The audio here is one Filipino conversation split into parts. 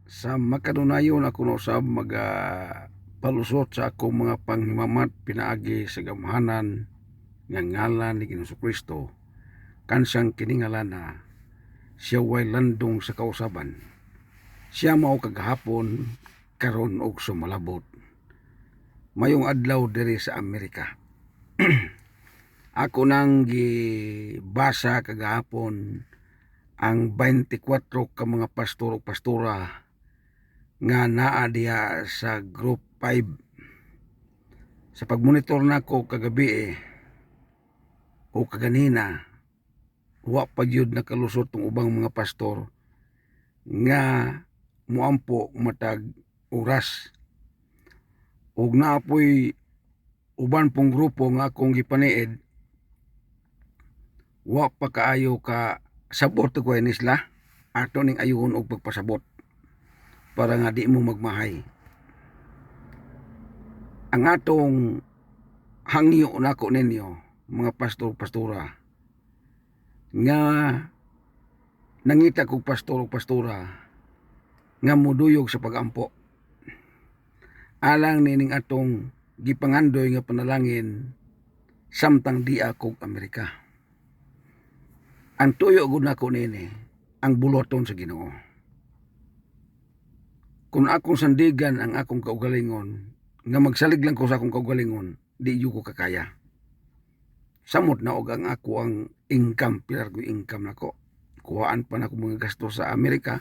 Sa makadunayon ako no sa palusot sa akong mga panghimamat pinaagi sa gamhanan nga ngalan ni Ginoong Kristo kansang kiningalan na siya way landong sa kausaban. Siya mao kagahapon karon og sumalabot. Mayong adlaw diri sa Amerika. Ako nang gibasa kagahapon ang 24 ka mga pastor o pastora nga naa diya sa group 5. Sa pagmonitor nako kagabi o kaganina, wa pa gyud nakalusot tong ubang mga pastor nga muampo matag oras. Ug naapoy uban pong grupo nga akong gipaniid, wa pa kaayo ka sabot ko nisla ato ning ayuhon og pagpasabot para nga di mo magmahay. Ang atong hangyo nako ninyo mga pastor-pastora nga nangita kog pastor o pastora nga muduyog sa pagampo alang nining atong gipangandoy nga panalangin samtang di ako Amerika. Ang tuyo gud nako nini ang buloton sa Ginoo. Kung akong sandigan ang akong kaugalingon nga magsalig lang ko sa akong kaugalingon, di yu ko kakaya. Samot na og ang ako ang income, pilar ko income nako. Kuhaan pa na ko mga gasto sa Amerika.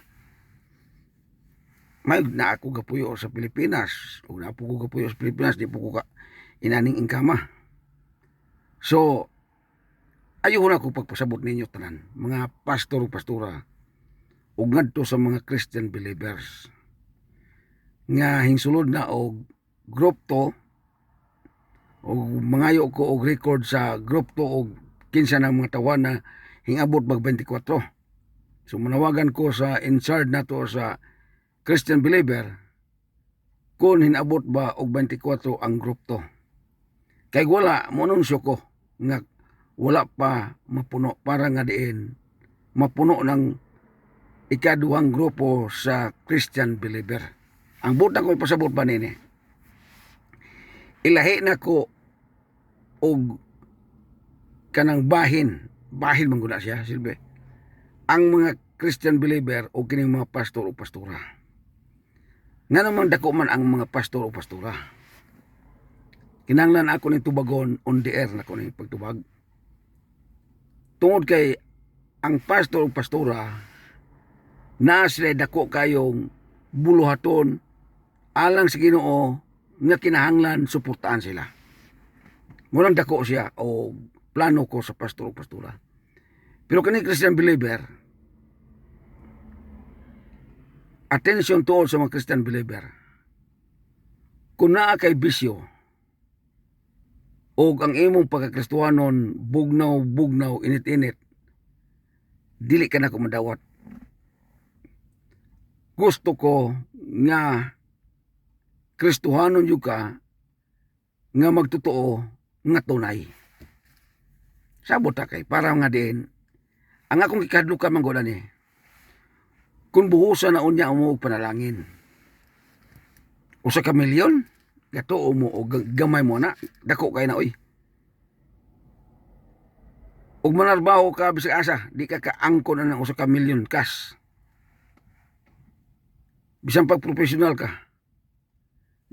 May na ako gapuyo sa Pilipinas. Ug na po ko gapuyo sa Pilipinas, di po ko ka inaning income. So, ayuhon ako pagpasabot ninyo tanan, mga pastor o pastora, ug ngadto sa mga Christian believers nga hinsulod na og group to og mangayo ko og record sa group to og kinsa ng mga tawanan na hingabot mag 24. So manawagan ko sa in charge nato sa Christian believer kung hinabot ba og 24 ang group to. Kay wala mo anunsyo ko nga wala pa mapuno para nga diin mapuno ng ikaduhang grupo sa Christian believer. Ang butang ko ipasabot ba nini? Ilahi na ko og kanang bahin man guna siya silbi. Ang mga Christian believer o kining mga pastor o pastora. Nga naman dako man ang mga pastor o pastora. Kinahanglan ako ni tubagon on the air na ko ni pagtubag. Tungod kay ang pastor o pastora na sila dako kayong buluhaton alang sa Ginoo nga kinahanglan suportahan sila. Munang dako siya o plano ko sa pastor o pastora. Pero kani Christian believer, attention to all sa mga Christian believer. Kung naa kay bisyo o ang imong pagkakristuhanon bugnaw, init-init, dili ka na ko madawat. Gusto ko nga Kristohanon yung ka nga magtotoo nga tunay. Sabot kay para nga din ang akong ikadlukan manggoda ni kung buhusan na unya mo og panalangin usa ka milyon gatuo mo o gamay mo na dako kay na oy ug manarbaho ka bisag asa di ka kaangkon na ng usa ka milyon cash bisan pag professional ka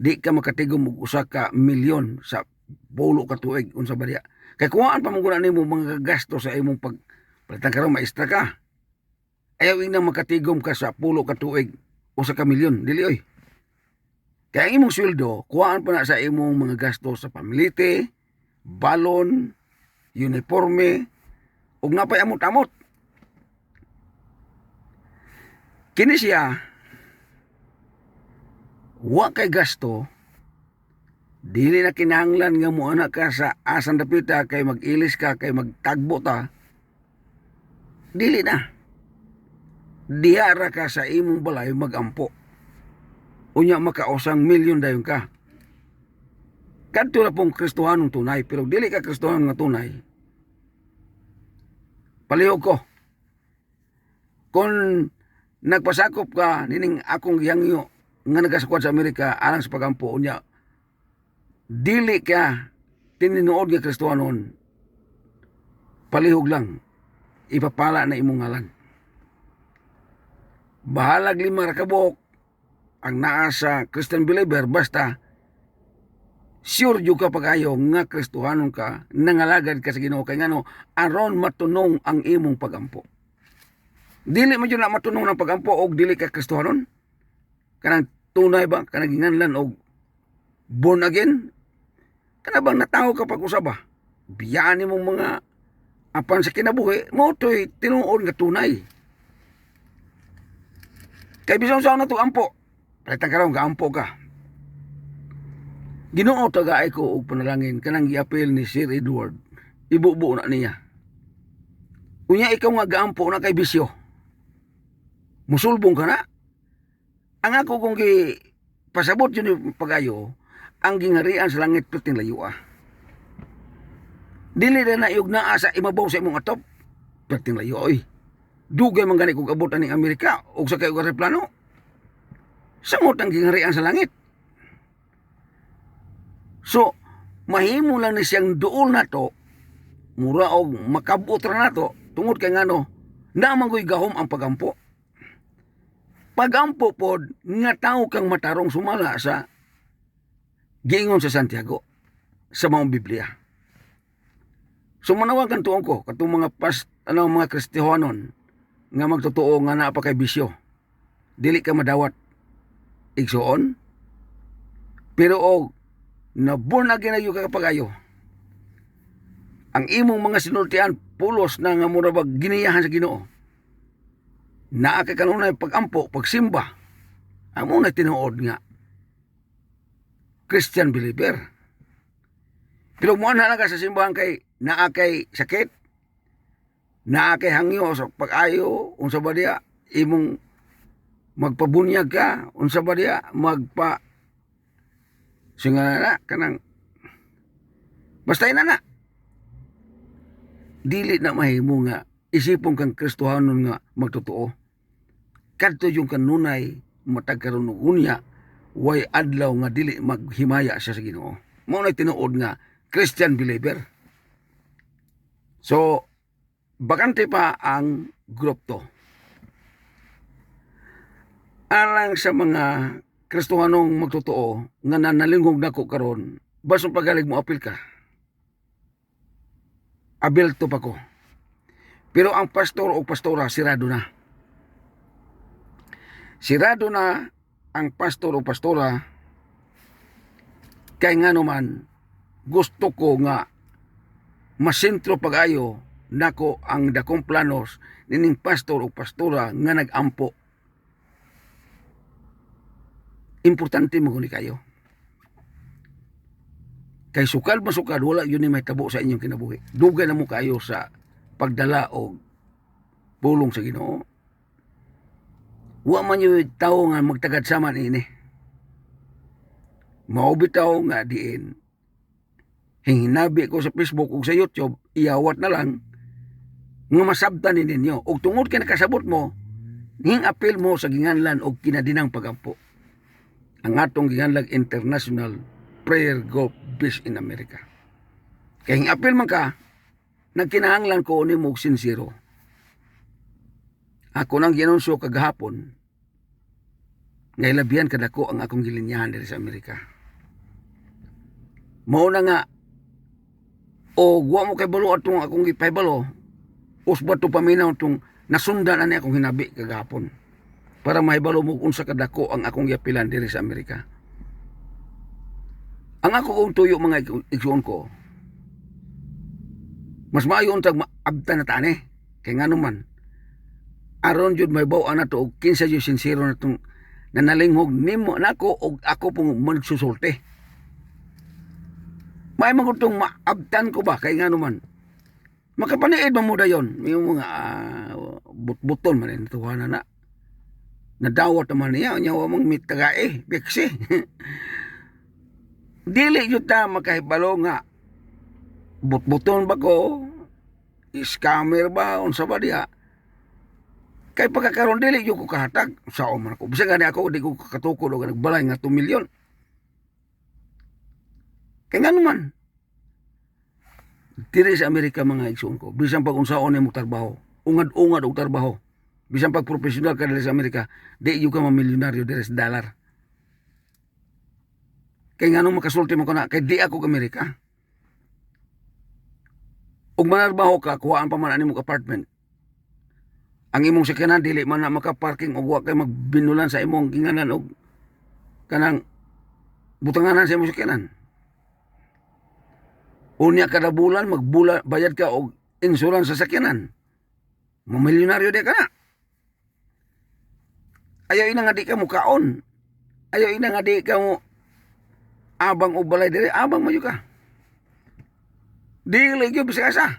di ka makatigom og usa ka milyon sa bulo ka tuig unsa ba diya kay kuhaan pa mong nimo mga gasto sa imong palitan karon maestra ka ayaw ina makatigom ka sa pulo ka tuig usa ka milyon dili oy kay ang imong sweldo kuhaan pa na sa imong mga gasto sa pamilite balon uniforme ug napay amot-amot kini siya wa kay gasto, dili na kinahanglan nga mo anak ka sa asan dapita kay mag-ilis ka, kay magtagbo ta. Dili na. Dihara ka sa imong balay magampo. Unya makausang milyon dayon ka. Kadto na pong Kristohanong tunay, pero dili ka Kristohanon nga tunay. Palihog ko. Kung nagpasakop ka nining akong gihangyo nga nagasakwat sa Amerika alang sa pagampo unya dili ka tininuod nga Kristohanon, palihog lang ipapala na imong ngalan. Bahalag 5 ra ka buok ang naa sa Christian believer basta sure jud ka pagayo nga Kristohanon ka, nangalagad ka sa Ginoo kay ngano aron matunong ang imong pagampo. Dili man jud na matunong ng pagampo og dili ka Kristohanon. Kanang tunay ba kanang ginganlan og born again? Kana bang natawo ka pag-usab ba? Biyaan nimong mga apan sa kinabuhi, mo to'y tinuod nga tunay. Kay bisan sa na to ampo, palitan ka raw nga ampo ka. Ginoo tagaay ko og panalangin kanang giapil ni Sir Edward. Ibubo na niya. Unya ikaw nga gaampo na kay bisyo. Musulbong ka na. Ang ako kung pasabot yun yung pagayo, ang gingarian sa langit puting layo ah. Dili na naiyog na sa imabaw sa imong atop. Puting layo oy. Dugay man gani kung abot aning Amerika o sa kayo aeroplano. Samot ang gingarian sa langit. So, mahimo lang ni siyang duol na to, mura og makabot ra na to, tungod kay ngano, namangoy gahom ang pagampo. Pagampo pod nga tao kang matarong sumala sa giingon sa Santiago, sa mga Biblia. So manawagan tuon ko, katong mga Kristiyanon, nga magtotoo nga naa pa kay bisyo. Dili ka madawat igsuon, pero og na born again ayo kakapagayo. Ang imong mga sinultian pulos na nga mura bag giniyahan sa Ginoo. Naa kay kanunay pagampo, pagsimba. Amo na tinuod nga Christian believer. Pero mo na ka sa simbahan kay naa kay sakit, naa kay hangyo sa pag-ayo, unsa ba diya imong magpabunyag ka, unsa ba diya magpa singa na kanang basta na dili na mahimo nga isipon kang Kristohanon nga magtotoo kadto yung kanunay matag karon og unya way adlaw nga dili maghimaya siya sa Ginoo. Mao na tinuod nga Christian believer. So bakante pa ang group to alang sa mga Kristohanong magtotoo nga nanalingkog nako karon baso pagalig mo apil ka. Abelto pa ko. Pero ang pastor o pastora sirado na. Sirado na ang pastor o pastora kay ngano man gusto ko nga masentro pag-ayo nako ang dakong planos nining pastor o pastora nga nagampo. Importante mo guni kayo. Kay sukal masukal, wala yun may tabo sa inyong kinabuhi. Dugay na mo kayo sa pagdala o pulong sa Ginoo. Wa man yung tao nga magtagad sama ini. Maubitaw nga diin. Hinginabi ko sa Facebook o sa YouTube, iyawat na lang nga masabtan ninyo. O tungod kay nakasabot mo, hing apel mo sa ginganlan o kinadinang pagampo. Ang atong ginganlag International Prayer Group Based in America. Kaya apil man ka, nagkinahanglan ko ni mo sincero. Ako nang ginunsyo kagahapon, ngay labihan kadako ang akong gilinyahan diri sa Amerika. Mao na nga, o wa mo kay balo atong akong gipaybalo, usba to paminaw tong nasundan ani akong hinabi kagahapon. Para mahibalo mo unsa kadako ang akong giapilan diri sa Amerika. Ang ako kong tuyo mga igsuon ko, mas maayo untag maabta na tani. Kaya nga naman, aron jud may bawa na to, og kinsa jud sincero na itong nanalinghog nimo nako og ako pong magsusulti. May mga itong maabtan ko ba, kaya nga naman, makapaniid man mo dayon, may mga buton man rin, tuhanan na. Nadawat naman niya, nyawa mong mitagae, biksi. Dili yun ta makahibalo nga butbuton ba ko, scammer ba, unsa ba diya. Kay pagkakaroon dili yung ko kahatag sa man ako. Bisa gani ako di ko katukod o nagbalay nga 2 milyon. Kaya nga naman, diri sa Amerika mga igsoon ko, bisan pag unsaon mo trabaho, ungad-ungad og trabaho, bisan pag professional ka diri sa Amerika, di yung ka mamilyonaryo diri sa dollar. Kaya nga nung makasulti mo ko na, kay di ako Amerika. Ug manarbaho ka, kuhaan pa man ani mong apartment. Ang imong sakyanan dili man na makaparking og wa kay magbinulan sa imong ginganan og kanang butanganan sa imong sakyanan. Unya kada bulan bayad ka og insurance sa sakyanan. Mamilyonaryo di ka na. Ayaw ina nga di ka mo kaon. Ayaw ina nga di ka mo abang og balay diri, abang mayo ka. Dili gyud bisa sa.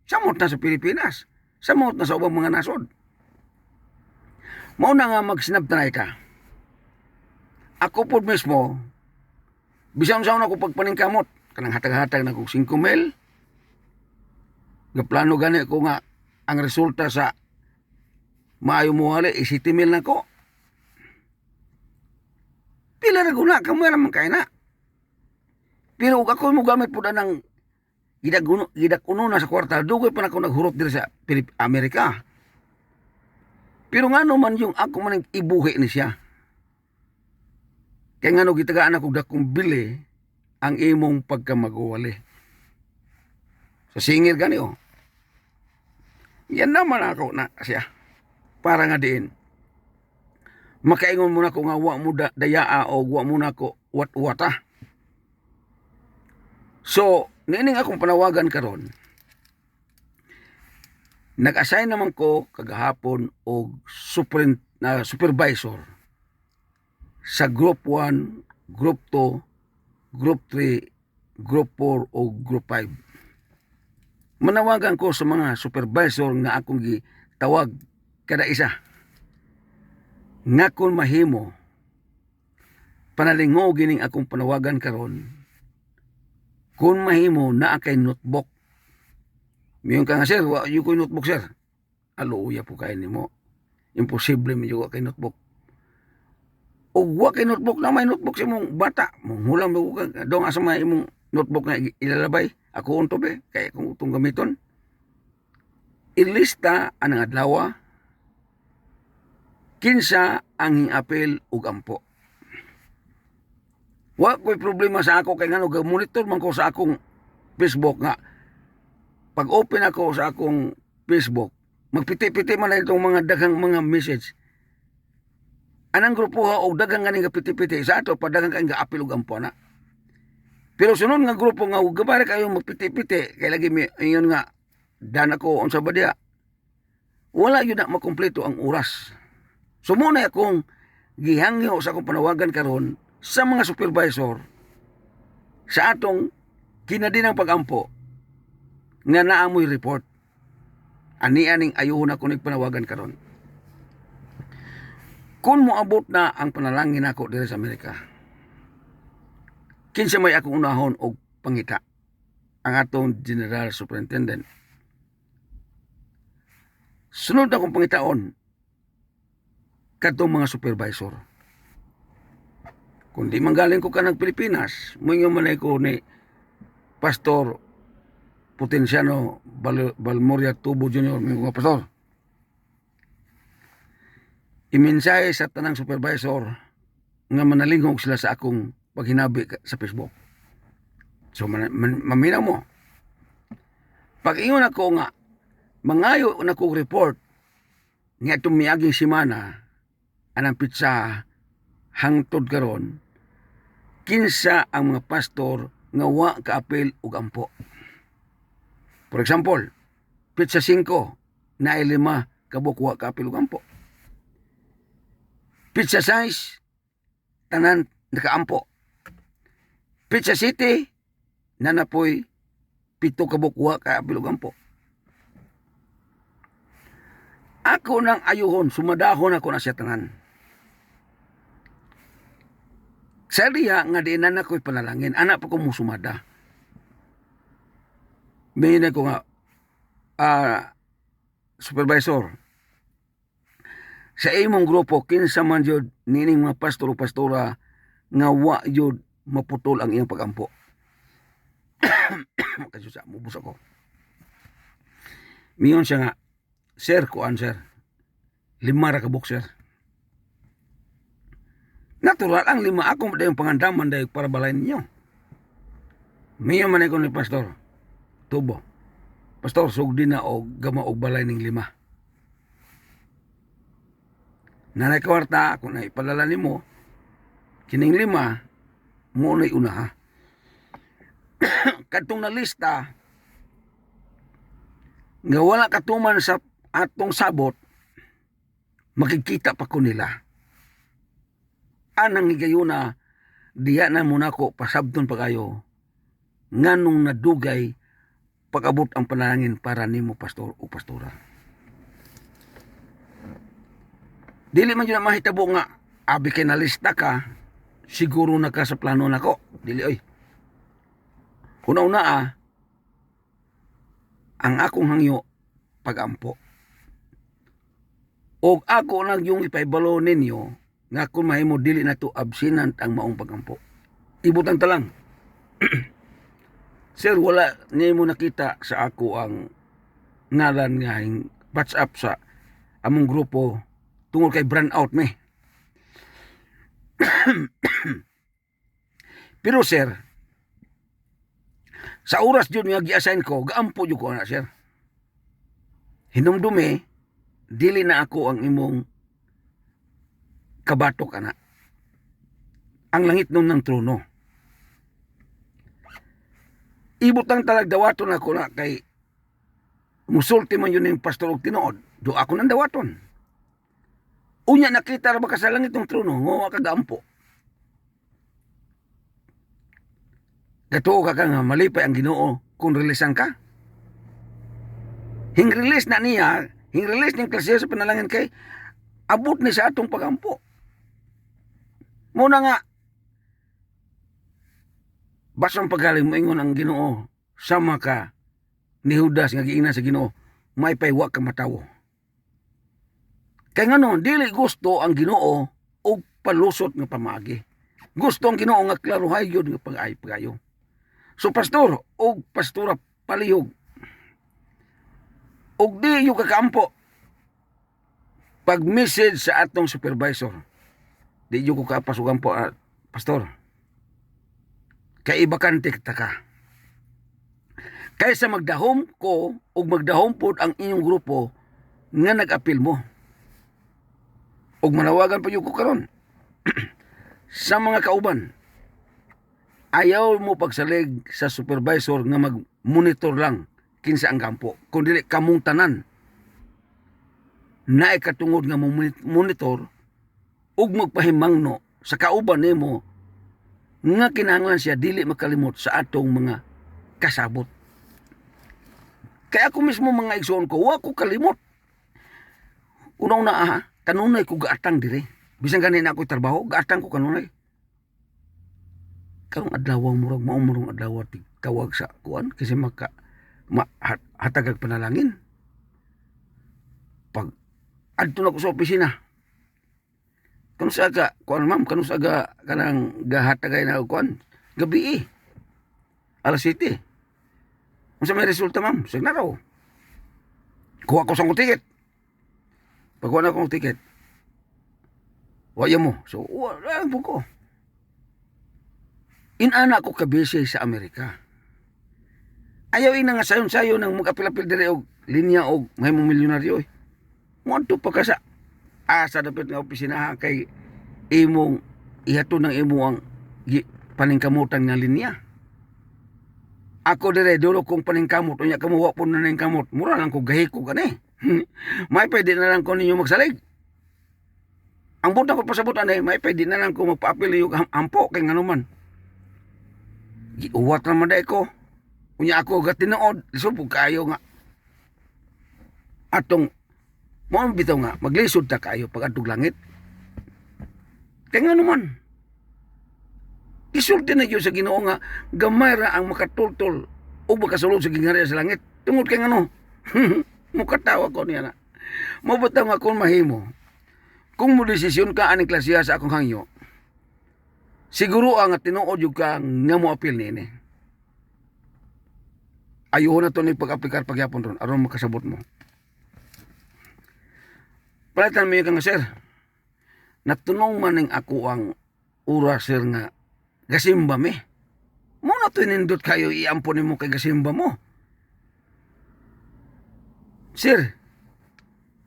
Samot na sa Pilipinas. Samot na sa ubang mga nasod. Mao na nga magsinabtanay ka. Ako po mismo, bisan sa una ko pagpaningkamot, kanang hatag-hatag na kong 5 mil. Nga plano gani ko nga ang resulta sa maayo mo hali, 7 mil na ko. Pila na guna, kamo naman kaya na. Pero ako mo gamit po na ng gidak-uno na sa kwarta, dugoy pa na ako naghurot dito sa Amerika. Pero nga naman yung ako man ibuhi ni siya. Kaya nga no, gitagaan ako dakong bili ang imong pagkamag-uwali. Sa singir gani oh. Yan naman ako na siya. Para nga diin. Makaingon mo na ko nga wa mo dayaa o wa mo na ko wat-wata. So, nining akong panawagan karon. Nag-assign naman ko kagahapon og supervisor sa Group 1, Group 2, Group 3, Group 4 o Group 5. Manawagan ko sa mga supervisor nga akong gitawag kada isa. Nga kung mahimo, panalingo gining akong panawagan karon. Kung mahimo na kay notebook. Miyon ka nga sir, wa yu ko'y notebook sir. Aluya po kayo nimo. Imposible mi kay notebook. O wa kay notebook na may notebook sa imong bata. Manghulang mo ka dong asa may imong notebook na ilalabay. Ako unto be, kaya kung itong gamiton. Ilista anang adlaw. Kinsa ang apel ug ampo. Wa ko'y problema sa ako kay ngano monitor man ko sa akong Facebook nga. Pag open ako sa akong Facebook, magpiti-piti man na itong mga daghang mga message. Anang grupo ha og daghang ganing piti-piti sa ato padaghang kay apil ug ampo na. Pero sunod nga grupo nga gabara kayo magpiti-piti kay lagi mi ingon nga dana ko unsa ba dia. Wala yun na makumpleto ang oras. So muna akong gihangyo sa akong panawagan karon sa mga supervisor sa atong kinadinang pagampo nga naamoy report. Ani-aning ayuhon ako nagpanawagan karon. Kung moabot na ang panalangin ako diri sa Amerika, kinsa may akong unahon og pangita ang atong General Superintendent. Sunod akong pangitaon kadtong mga supervisor. Kung di manggaling ko ka ng Pilipinas, moingon man ko ni Pastor Potenciano Balmoria Tubo Jr., mga pastor. Iminsahe sa tanang supervisor nga manalingog sila sa akong paghinabi sa Facebook. So, maminaw mo. Pag ingon ako nga, mangayo na ko report nga itong miaging simana anang pizza hangtod karon kinsa ang mga pastor nga wa kaapil og ampo. For example, pizza 5 na 5 kabuk wa kaapil og ampo. Pizza 6 tanan nakaampo. Pizza City nanapoy 7 kabuk wa kaapil og ampo. Ako nang ayuhon, sumadahon ako na siya tanan. Sa diya nga di na ako'y panalangin, anak pa ko mo sumada. May ko nga, supervisor, sa imong grupo kinsa man jud nining mga pastor o pastora nga wa jud maputol ang iyang pagampo. Kasi sa mubus ako. Miyon siya nga, sir, kuan sir, 5 ra ka boxer. Natural ang 5 ako dayong pangandaman dayong para balay ninyo. Miyon man ko ni pastor, tubo. Pastor, sugdi na og gama og balay ning 5. Nanay kwarta, kung naipadala nimo, kining 5, mo na'y una ha. Kadtong na lista, nga wala katuman sa atong sabot, makikita pa ko nila. Anang higayuna, diya na muna ko pasabton pa kayo, nganong nadugay, pag-abot ang panalangin para nimo pastor o pastora. Dili man yun na mahitabo nga, abi kay nalista ka, siguro na ka sa plano nako. Dili oy. Una-una ang akong hangyo pagampo. Og ako lang yung ipaibalo ninyo nga kung mahimo dili na to abstinent ang maong pagampo. Ibutang talang. Sir, wala nimo nakita sa ako ang ngalan nga WhatsApp sa among grupo tungod kay brand out me. Pero sir, sa oras jud nga gi-assign ko, gaampo jud ko na sir. Hinumdumi, dili na ako ang imong kabatok ana. Ang langit nun ng trono. Ibutang talag dawaton ako na kay musulti man yun yung pastor og tinuod. Do ako nang dawaton. Unya nakita ra ba ka sa langit ng trono, ngo kagaampo. Gato ka nga malipay ang Ginoo kung releasan ka. Hing-release na niya, hing-release ng klase sa panalangin kay abot ni sa atong pagampo. Muna nga, basang pagaling moingon ang Ginoo, sama ka ni Judas nga giingnan sa Ginoo, may paywa ka matawo. Kay ngano, dili gusto ang Ginoo og palusot nga pamagi. Gusto ang Ginoo nga klaruhay yun nga pag-ay-pagayo. So pastor, og pastora palihog, og di yung kakampo, pag-message sa atong supervisor, di yung kakapasugan po, pastor, kay ibakante kita ka. Kaysa magdahom ko, o magdahom po ang inyong grupo, nga nag-apil mo. Og manawagan pa yung ko karon sa mga kauban, ayaw mo pagsalig sa supervisor nga mag-monitor lang kinsa ang kampo. Kung dili kamong tanan na ikatungod nga monitor ug magpahimangno sa kauban nimo nga kinahanglan siya dili makalimot sa atong mga kasabot. Kaya ako mismo mga igsoon ko, wa ko kalimot. Una-una kanunay ko gaatang dire. Bisan ganina ako trabaho, gaatang ko kanunay. Karong adlaw murag maumurong adlaw tawag sa kuan kasi hatagag panalangin. Pag adto na ko sa opisina. Kanu sa aga kuan ma'am, kanu sa aga kanang gahatagay na kuan gabi alas 7. Unsa may resulta ma'am? Sige na raw. Kuha ko sa ticket. Pagkuha na akong ticket. Waya mo. So, wala po ko. Inana ko kabisi sa Amerika. Ayaw ina nga sayon-sayon ng mag-apil-apil dire og linya og may mong milyonaryo. Monto pa ka sa asa dapat nga opisina kay imong ihato ng imo ang paningkamutan nga linya. Ako dire dulo kong paningkamot unya kamo wa po na ning kamot. Mura lang ko gahi ko gani. May pwede na lang ko ninyo magsalig. Ang buta ko pasabutan may pwede na lang ko magpaapil yung ampo kay nganuman. Giuwat naman day ko. Unya ako gatinood, lisod kayo nga. Atong mo bitaw nga maglisod ta kayo pag adtong langit. Kay nganuman. Isulti na yun sa Ginoo nga gamay ra ang makatultol o makasulod sa gingharian sa langit. Tungod kay ngano. Mukatawa ko niya na. Mabutaw nga kung mahimo. kung mo desisyon ka aning klasiya sa akong hangyo, siguro nga tinuod yung ka nga mo apil nini. Ayaw na to ni pag-aplikar pagyapon ron, aron makasabot mo. Palitan mo yung nga, sir, natunong man ng ako ang oras, sir, nga gasimba me. Muna to inindot kayo, iampon mo kay gasimba mo. Sir,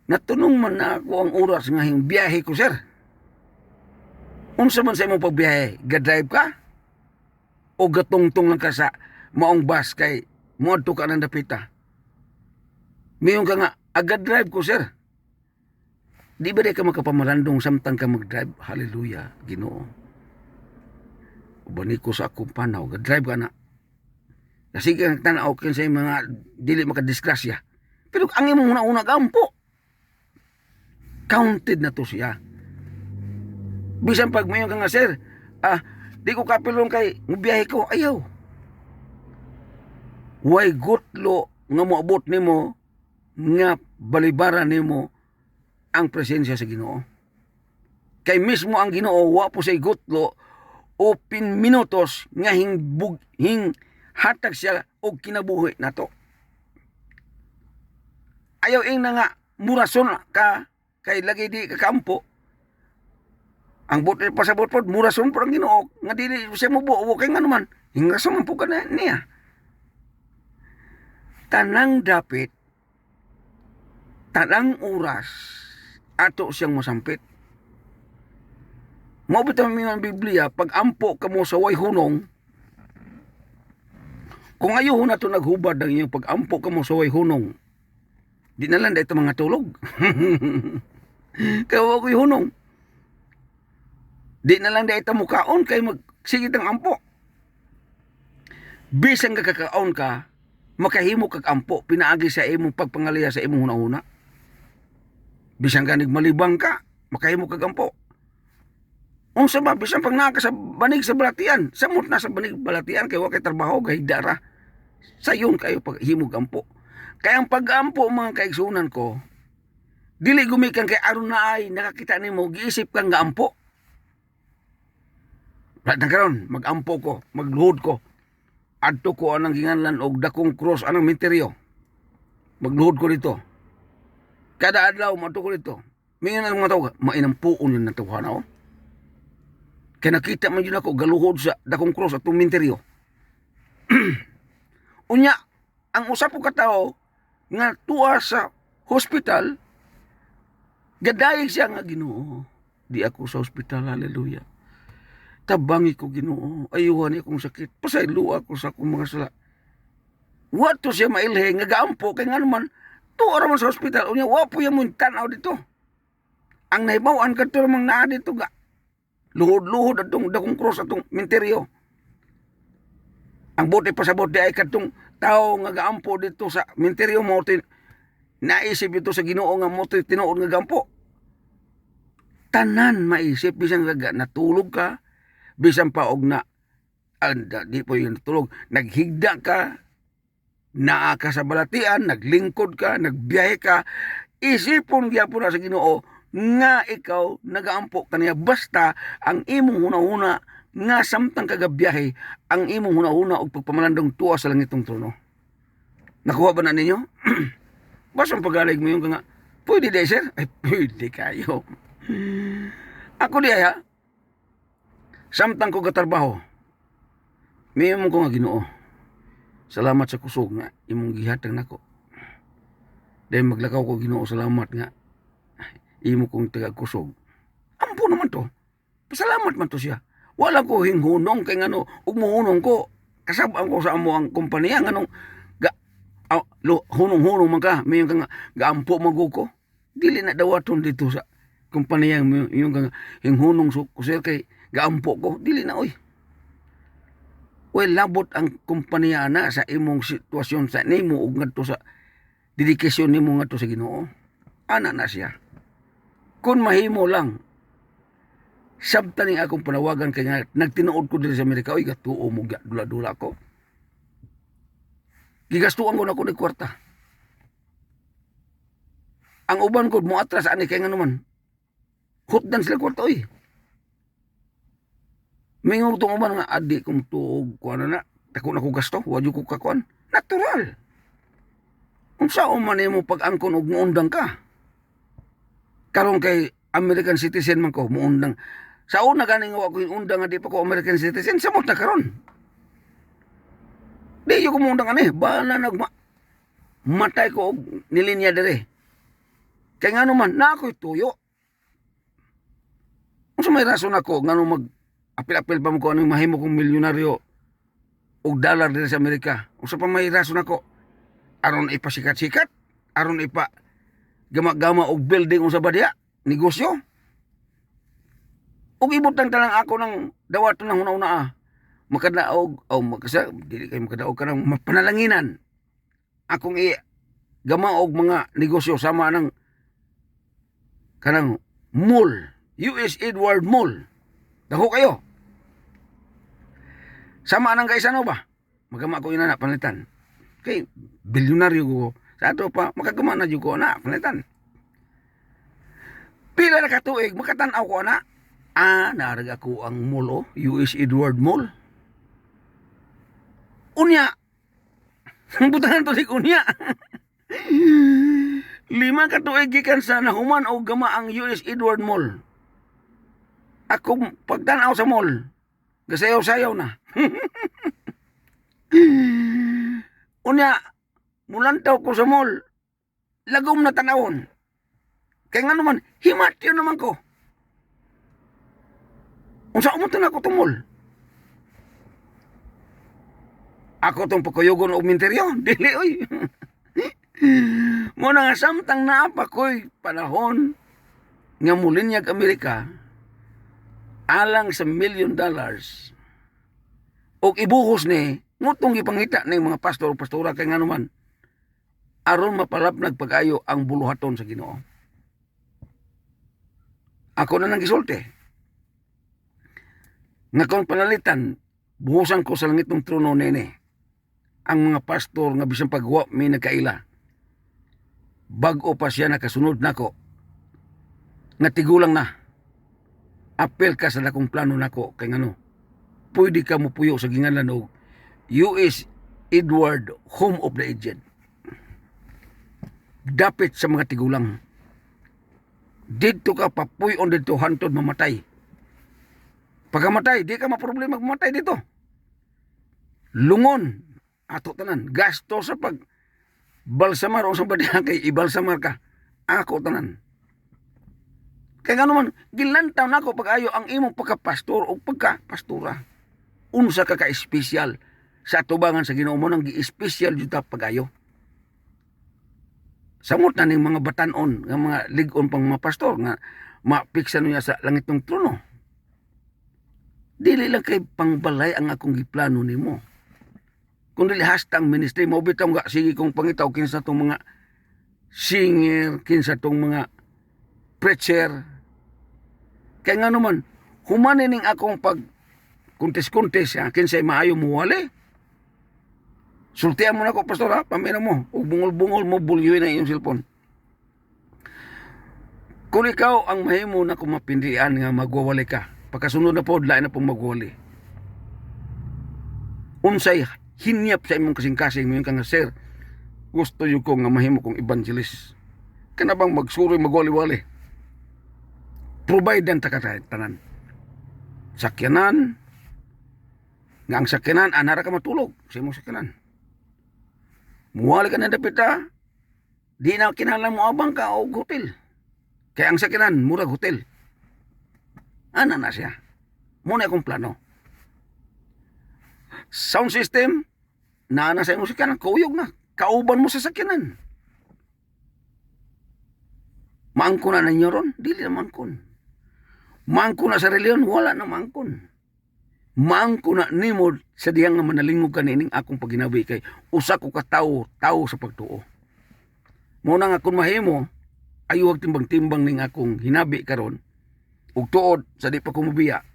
natunong man na ako ang oras nga yung biyahe ko, sir. Unsa man sa imong pagbiyahe, ga-drive ka? O gatungtong lang ka sa maong bus kay muadto ka ng dapita? Mayroon ka nga, aga-drive ko, sir. Di ba di ka makapamarandong samtang ka mag-drive? Hallelujah, Ginoo. Ubani ko sa akong panaw, ga-drive ka na. Kasi kang tanaw kin sa mga dili makadisgrasya. Pero ang imong una-una gampo. Counted na to siya. Bisan pag mayon ka nga, sir, di ko kapilong kay biyahe ko, ayaw. Way gutlo nga moabot nimo nga balibaran nimo ang presensya sa Ginoo. Kay mismo ang Ginoo wa po say gutlo o minutos nga hing hatag siya og kinabuhi nato. Ayaw ing na nga murason ka kay lagi di ka kampo. Ang pasabot po murason po ang Ginoo nga dili siya mubuo kay nga naman hingason man po ka na niya. Tanang dapit, tanang oras, ato siyang masampit. Mabitaw mo ang Biblia, pag ampo ka mo sa way hunong, kung ayaw na ito naghubad ang iyong pag ampo ka mo sa way hunong, di na lang dahil ito mga tulog. Kaya ako'y hunong. Di na lang dahil ito mukaon, kaya magsigit ang ampo. Bisang kakakaon ka, makahimo kag ampo pinaagi sa imong pagpangaliya sa imong hunahuna. Bisan ka malibang ka, makahimo kag ampo. Unsa ba bisan pag naa ka sa banig sa balatian, samot na sa banig balatian kay wa kay trabaho kay dara. Sayon kayo pag himog ampo. Kaya ang pag-ampo mga kaigsunan ko, dili gumikan kay aron na ay nakakita nimo giisip kang nga ampo. Lahat na karon mag-ampo ko, magluhod ko. Adto ko anang ginganlan og dakong cross anang menteryo. Magluhod ko dito. Kada adlaw madto ko dito. Mingon ang mga tao, mainampuon lang na tawhan ako. Kaya nakita man yun ako galuhod sa dakong cross at menteryo. Unya, ang usap ko katao nga tuwa sa hospital, gadayeg siya nga Ginoo. Di ako sa hospital, hallelujah. Tabangi ko Ginoo, ayuhan akong sakit, pasaylo ako sa akong mga sala. Wato siya mailhe, nga gaampo, kaya nga naman, tuwa raman sa hospital, unya, wapo yung mong tanaw dito. Ang nahibawan ka ito namang naa dito ga, luhod-luhod atong dakong cross atong menteryo. Ang buti pasabot di ay katong tao nga gaampo dito sa menteryo mo, naisip ito sa Ginoo nga mo tinuod nga gaampo. Tanan maisip, bisan nga natulog ka, bisan pa og na di po yung tulog, naghigda ka, naa ka sa balatian, naglingkod ka, nagbiyahe ka, isipon gyapon na sa Ginoo nga ikaw nagaampo kaniya basta ang imong hunahuna nga samtang kagabiyahe ang imong hunahuna og pagpamalandong tuwa sa langitong trono. Nakuha ba na ninyo? Basang pagalig mo yung nga, pwede di sir? Ay pwede kayo. Ako di ha, samtang ko katrabaho, mayroon ko nga Ginoo. Salamat sa kusog nga imong gihatag nako. Dahil maglakaw ko Ginoo, salamat nga imo kong taga-kusog. Ampo naman to. Pasalamat man to siya. Wala ko hinghunong kay ngano ug mohunong ko. Kasabang ko sa amo ang kompanya nganong hunong-hunong man ka, mayroon ka nga gaampo maguko. Dili na dawaton dito sa kompanya yung kang hinghunong ko sir kay gaampo ko, dili na oy. Well, labot ang kumpanya na sa imong sitwasyon sa nimo ug ngadto sa dedikasyon nimo ngadto sa Ginoo. Ana na siya. Kung mahimo lang, sabta ning akong panawagan kay nga nagtinuod ko diri sa Amerika, oy gatuo mo dula-dula ko. Gigastuan ko na ko ni kwarta. Ang uban ko mo atras ani kay nga naman. Hutdan sila kwarta oy. Mingog tong uban nga adi kong tuog kuan na tako na ko gasto, wa jud ko kakuan. Natural. Unsa man nimo pag-angkon og muundang ka? Karon kay American citizen man ko muundang. Sa una ganing wa ko undang nga di pa ko American citizen, samot na karon. Di yo ko muundang ani, bala matay ko og nilinya dire. Kay ngano man na ako'y tuyo. Unsa may rason ako ngano mag apil-apil pa mo ko anong mahimo kong milyonaryo og dollar dire sa Amerika. Unsa pa may rason ako? Aron ipasikat-sikat, aron ipa gama-gama og building unsa ba diha? Negosyo. Og ibutang talang ako ng dawaton ng una-una makadaog makasa dili kay makadaog kanang mapanalanginan. Akong gama og mga negosyo sama ng kanang mall, US Edward Mall. Dako kayo. Sama nang kay ano ba? Magama ko ina na panitan. Kay bilyonaryo ko. Sa ato pa makagama na jud ko na panitan. Pila na katuig makatan-aw ko na. Naarag ako ang mall US Edward Mall. Unya. Butangan to si unya. 5 katuig gikan sa nahuman og gama ang US Edward Mall. Ako pagtanaw sa mall, gasayaw-sayaw na. Unya, mulantaw ko sa mall, lagom na tanawon. Kaya nga naman, himatyo naman ko. Unsa umutan ako sa mall? Ako tong pagkuyugon og minteryo, dili oy. Muna nga samtang naapa ko'y panahon nga mulinyag Amerika alang sa $1 million og ibuhos ni ngutong gipangita ning mga pastor o pastora kay nganuman aron mapalapnag pag-ayo ang buluhaton sa Ginoo. Ako na nang gisulti nga kung panalitan buhusan ko sa langit ng trono nene ang mga pastor nga bisan pagwa may nagkaila bag-o pa siya nakasunod nako nga tigulang na apel ka sa dakong plano nako kay ngano pwede ka mo puyo sa ginganlan og US Edward Home of the Aged. Dapit sa mga tigulang didto ka papuyon dito hantod mamatay. Pagkamatay di ka maproblema mamatay dito. Lungon ato tanan gasto sa pag balsamar o sa badihan kay ibalsamar ka ako tanan. Kaya nga naman, gilantaw na ako pag-ayo ang imong pagka-pastor o pagka-pastura. Unsa ka ka-espesyal sa atubangan sa Ginoo mo nang gi-espesyal jud ta pag-ayo. Samot na ning mga batanon nga mga lig-on pang mga pastor nga mapiksan niya sa langit ng trono. Dili lang kay pangbalay ang akong giplano nimo. Kung dili hastang ministry mo bitaw nga sige kong pangitaw kinsa tong mga singer, kinsa tong mga preacher. Kaya nga naman, humanin ning akong pag kuntis-kuntis, kinsay maayo mo wali. Sultihan mo na ko, pastor ha, pamina mo, o bungol-bungol mo, bulyuin na iyong cellphone. Kung ikaw ang mahimo na kumapindian nga magwawali ka, pagkasunod na po, lain na pong magwawali. Unsay hinyap sa imong kasing-kasing, ngayon ka nga, sir, gusto yung ko nga mahimo kong evangelist. Kana bang magsuroy magwali-wali? Provide ang tanan. Sakyanan, nga ang sakyanan, anara ka matulog sa imong sakyanan. Muwali ka na dapita, di na kinahanglan mo abang ka o hotel. Kaya ang sakyanan, murag hotel. Ana na siya. Muna akong plano. Sound system, naana sa imong sakyanan, kauyog na. Kauban mo sa sakyanan. Maangkon na ninyo ron? Dili na maangkon. Maangkon na sa reliyon? Wala na maangkon. Maangkon na nimo sa diyang nga manalingog ka nining akong paginabi kay usa ko ka tawo sa pagtuo. Muna nga kung mahimo, ayuwag timbang-timbang ning akong hinabi karon ug tuod sa di pa ko mobiya.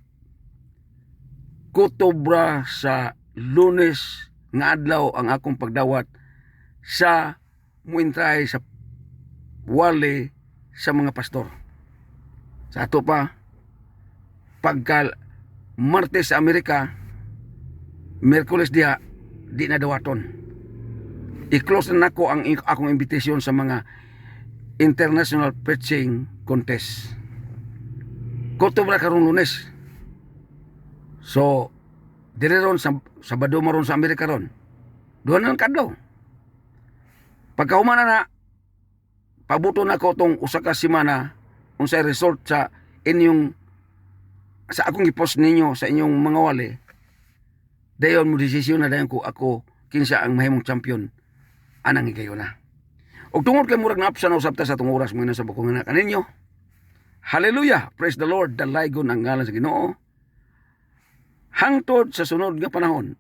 Kutobra sa Lunes nga adlaw ang akong pagdawat sa muintray sa wali sa mga pastor. Sa ato pa, pagka Martes sa Amerika, Merkules diha, di na dawaton. I-close na nako ang akong invitation sa mga international preaching contest. Kutob na karong Lunes. So, dire ron sa Sabado maron sa Amerika ron. Duha na lang kadlaw. Pagkahuman na pabuto na ko tong usa ka semana unsay result sa inyong sa akong i-post ninyo sa inyong mga wali. Dayon mo desisyon na dayon ko ako kinsa ang mahimong champion anang igayon na. Og tungod kay murag naapsa na usab ta sa tong oras mo na sa bukong na kaninyo. Hallelujah! Praise the Lord! Dalaygon ang ngalan sa Ginoo. Hangtod sa sunod nga panahon,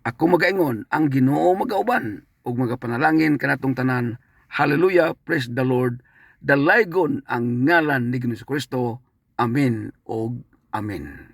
ako magaingon ang Ginoo magauban ug magapanalangin kanatong tanan. Hallelujah! Praise the Lord! Dalaygon ang ngalan ni Kristo. Amen og amen.